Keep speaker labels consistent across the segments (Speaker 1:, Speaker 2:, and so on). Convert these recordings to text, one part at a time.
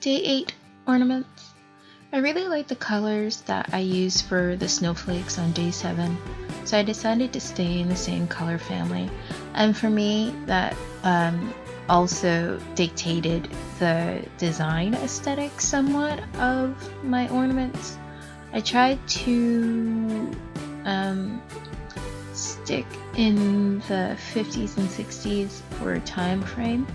Speaker 1: Day 8 ornaments. I really like the colors that I used for the snowflakes on Day 7, so I decided to stay in the same color family. And for me, that also dictated the design aesthetic somewhat of my ornaments. I tried to stick in the 50s and 60s for a time frame.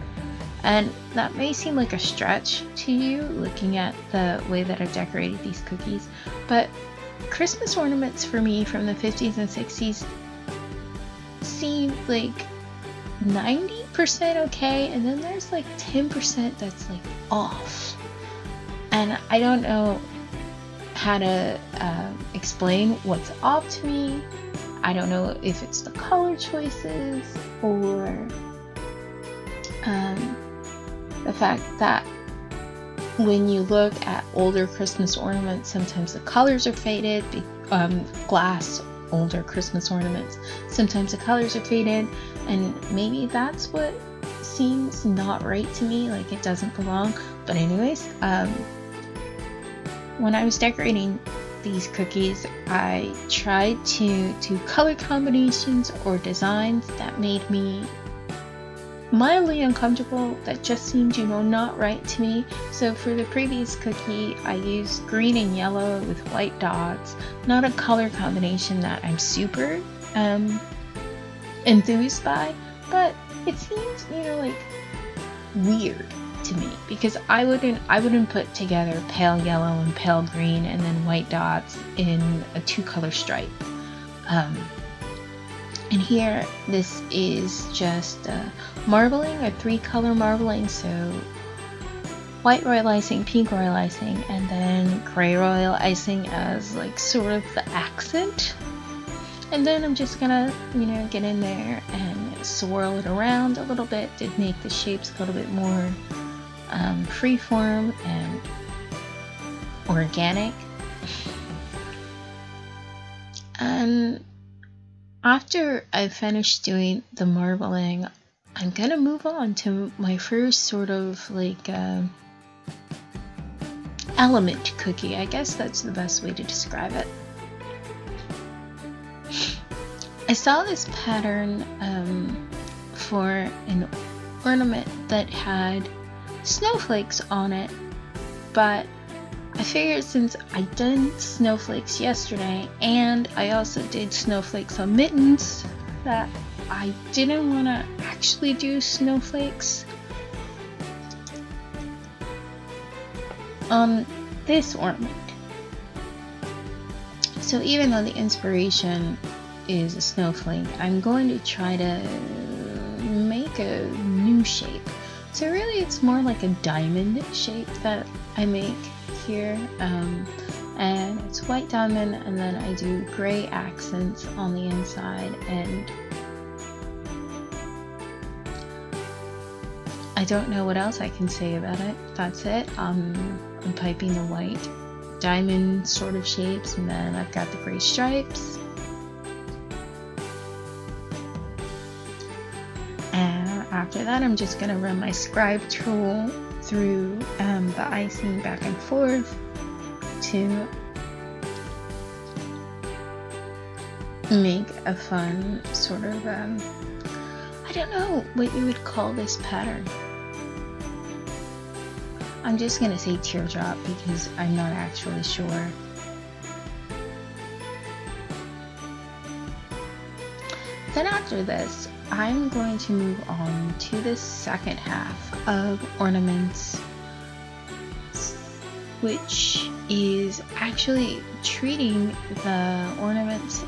Speaker 1: And that may seem like a stretch to you looking at the way that I've decorated these cookies, but Christmas ornaments for me from the 50s and 60s seem like 90% okay, and then there's like 10% that's like off. And I don't know how to explain what's off to me. I don't know if it's the color choices or the fact that when you look at older Christmas ornaments, sometimes the colors are faded. Glass older Christmas ornaments, sometimes the colors are faded, and maybe that's what seems not right to me, like it doesn't belong. But anyways, when I was decorating these cookies, I tried to do color combinations or designs that made me mildly uncomfortable, that just seemed, not right to me. So for the previous cookie, I used green and yellow with white dots, not a color combination that I'm super enthused by, but it seems, like weird to me, because I wouldn't put together pale yellow and pale green and then white dots in a 2-color stripe. And here, this is just marbling, or 3-color marbling, so white royal icing, pink royal icing, and then gray royal icing as like sort of the accent. And then I'm just gonna, get in there and swirl it around a little bit to make the shapes a little bit more freeform and organic. And after I finish doing the marbling, I'm gonna move on to my first sort of like element cookie. I guess that's the best way to describe it. I saw this pattern for an ornament that had snowflakes on it, but I figured since I did snowflakes yesterday and I also did snowflakes on mittens that I didn't want to actually do snowflakes on this ornament. So even though the inspiration is a snowflake, I'm going to try to make a new shape. So really it's more like a diamond shape that I make here, and it's white diamond, and then I do gray accents on the inside, and I don't know what else I can say about it. That's it. I'm piping the white diamond sort of shapes, and then I've got the gray stripes, and after that I'm just gonna run my scribe tool through the icing back and forth to make a fun sort of I don't know what you would call this pattern. I'm just gonna say teardrop because I'm not actually sure. Then after this, I'm going to move on to the second half of ornaments, which is actually treating the ornaments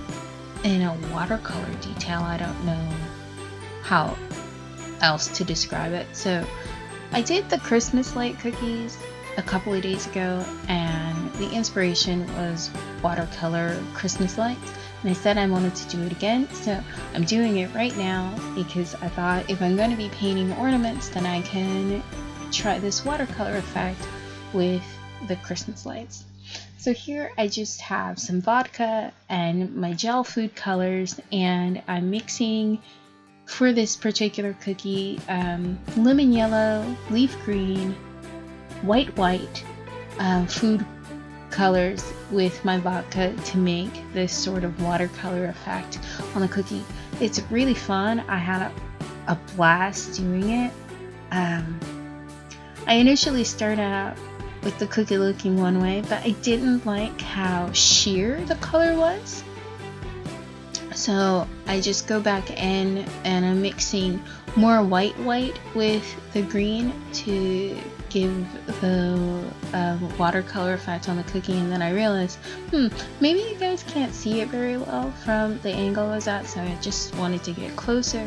Speaker 1: in a watercolor detail. I don't know how else to describe it. So I did the Christmas light cookies a couple of days ago, and the inspiration was watercolor Christmas lights. And I said I wanted to do it again, so I'm doing it right now because I thought if I'm going to be painting ornaments, then I can try this watercolor effect with the Christmas lights. So here I just have some vodka and my gel food colors, and I'm mixing for this particular cookie lemon yellow, leaf green, white food colors with my vodka to make this sort of watercolor effect on the cookie. It's really fun. I had a blast doing it. I initially started out with the cookie looking one way, but I didn't like how sheer the color was. So I just go back in and I'm mixing more white with the green to give the watercolor effect on the cookie. And then I realized, maybe you guys can't see it very well from the angle I was at, so I just wanted to get closer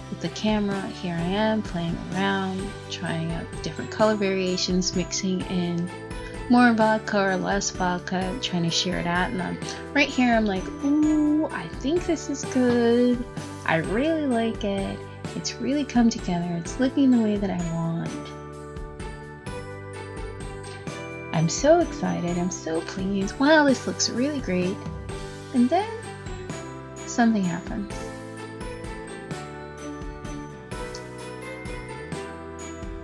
Speaker 1: with the camera. Here I am playing around, trying out different color variations, mixing in more vodka or less vodka, trying to share it out. And right here I'm like, ooh, I think this is good. I really like it. It's really come together. It's looking the way that I want. I'm so excited. I'm so pleased. Wow, this looks really great. And then something happens.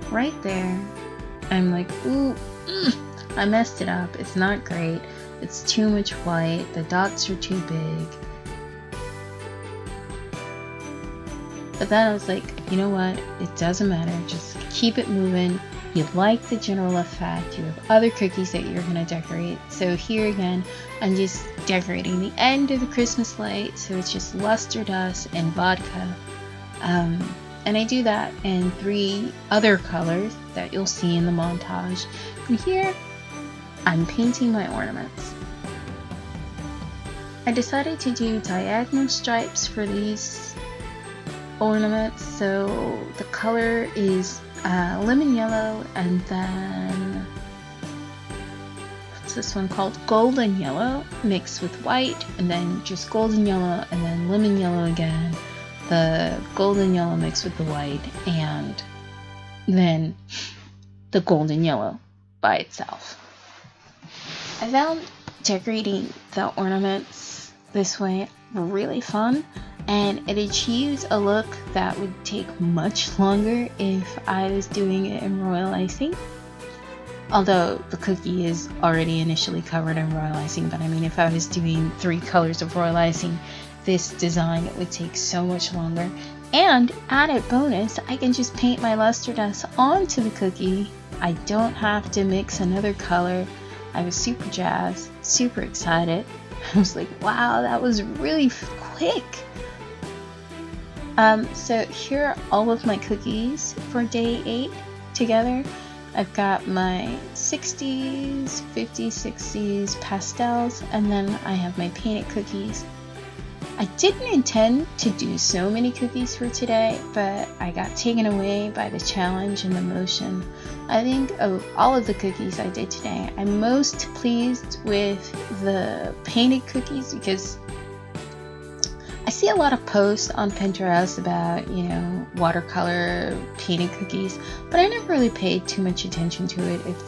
Speaker 1: Right there, I'm like, ooh, I messed it up. It's not great. It's too much white. The dots are too big. But then I was like, you know what? It doesn't matter. Just keep it moving. You like the general effect. You have other cookies that you're going to decorate. So here again, I'm just decorating the end of the Christmas light. So it's just luster dust and vodka. And I do that in 3 other colors that you'll see in the montage. And here, I'm painting my ornaments. I decided to do diagonal stripes for these ornaments. So the color is lemon yellow, and then what's this one called? Golden yellow mixed with white, and then just golden yellow, and then lemon yellow again. The golden yellow mixed with the white, and then the golden yellow by itself. I found decorating the ornaments this way really fun, and it achieves a look that would take much longer if I was doing it in royal icing. Although the cookie is already initially covered in royal icing, but I mean, if I was doing 3 colors of royal icing, this design would take so much longer. And added bonus, I can just paint my luster dust onto the cookie. I don't have to mix another color. I was super jazzed, super excited. I was like, wow, that was really quick. So here are all of my cookies for day 8 together. I've got my 60s, 50s, 60s pastels, and then I have my painted cookies. I didn't intend to do so many cookies for today, but I got taken away by the challenge and the motion. I think of all of the cookies I did today, I'm most pleased with the painted cookies because I see a lot of posts on Pinterest about, you know, watercolor painted cookies, but I never really paid too much attention to it, if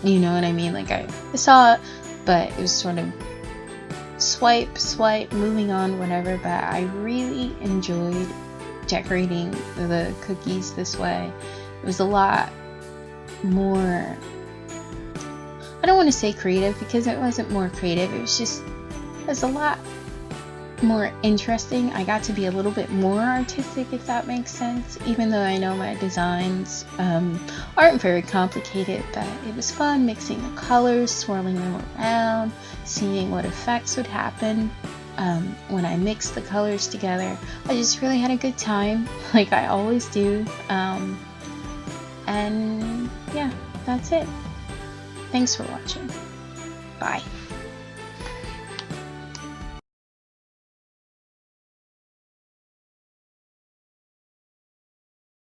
Speaker 1: you know what I mean. Like I saw it, but it was sort of swipe, moving on, whatever. But I really enjoyed decorating the cookies this way. It was a lot more, I don't want to say creative because it wasn't more creative, it was a lot more interesting. I got to be a little bit more artistic, if that makes sense, even though I know my designs aren't very complicated. But it was fun mixing the colors, swirling them around, seeing what effects would happen when I mixed the colors together. I just really had a good time, like I always do. And yeah, that's it. Thanks for watching. Bye.